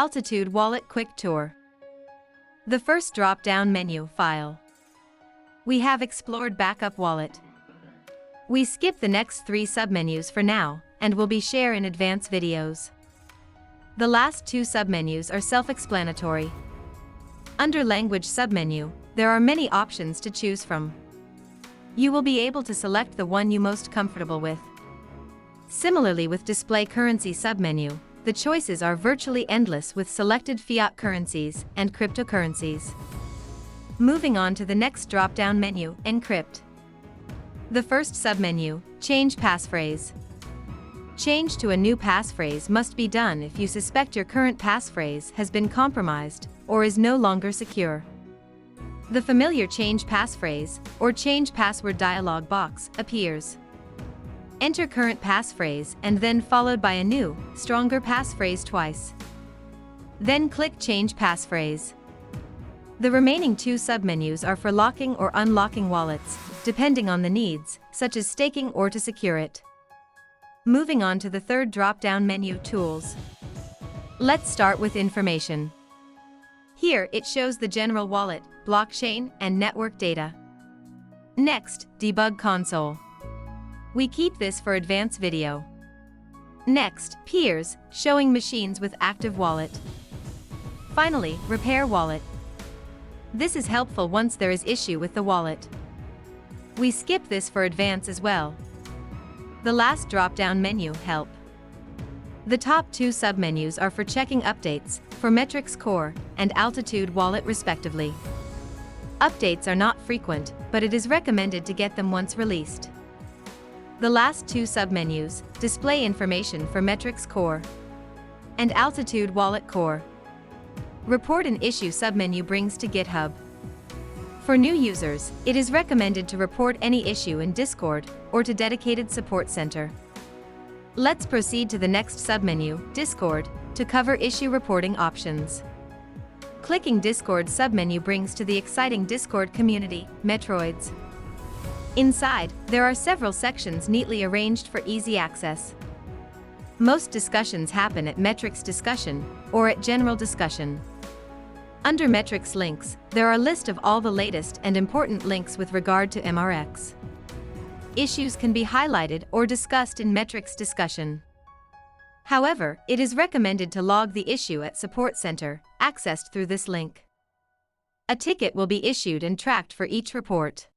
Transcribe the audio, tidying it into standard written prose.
Altitude Wallet Quick Tour. The first drop-down menu, File. We have explored Backup Wallet. We skip the next 3 submenus for now, and will be share in advance videos. The last 2 submenus are self-explanatory. Under Language submenu, there are many options to choose from. You will be able to select the one you most comfortable with. Similarly with Display Currency submenu, the choices are virtually endless with selected fiat currencies and cryptocurrencies. Moving on to the next drop-down menu, Encrypt. The first submenu, Change Passphrase. Change to a new passphrase must be done if you suspect your current passphrase has been compromised or is no longer secure. The familiar Change Passphrase or Change Password dialog box appears. Enter current passphrase and then followed by a new, stronger passphrase twice. Then click Change Passphrase. The remaining 2 submenus are for locking or unlocking wallets, depending on the needs, such as staking or to secure it. Moving on to the third drop-down menu, Tools. Let's start with Information. Here it shows the general wallet, blockchain, and network data. Next, Debug Console. We keep this for advanced video. Next, Peers, showing machines with active wallet. Finally, Repair Wallet. This is helpful once there is issue with the wallet. We skip this for advance as well. The last drop-down menu, Help. The top 2 submenus are for checking updates, for Metrix Core and Altitude Wallet respectively. Updates are not frequent, but it is recommended to get them once released. The last 2 submenus, Display Information for Metrix Core and Altitude Wallet Core. Report an Issue submenu brings to GitHub. For new users, it is recommended to report any issue in Discord or to dedicated support center. Let's proceed to the next submenu, Discord, to cover issue reporting options. Clicking Discord submenu brings to the exciting Discord community, Metroids. Inside, there are several sections neatly arranged for easy access. Most discussions happen at Metrix Discussion or at General Discussion. Under Metrix Links, there are a list of all the latest and important links with regard to MRX. Issues can be highlighted or discussed in Metrix Discussion. However, it is recommended to log the issue at Support Center, accessed through this link. A ticket will be issued and tracked for each report.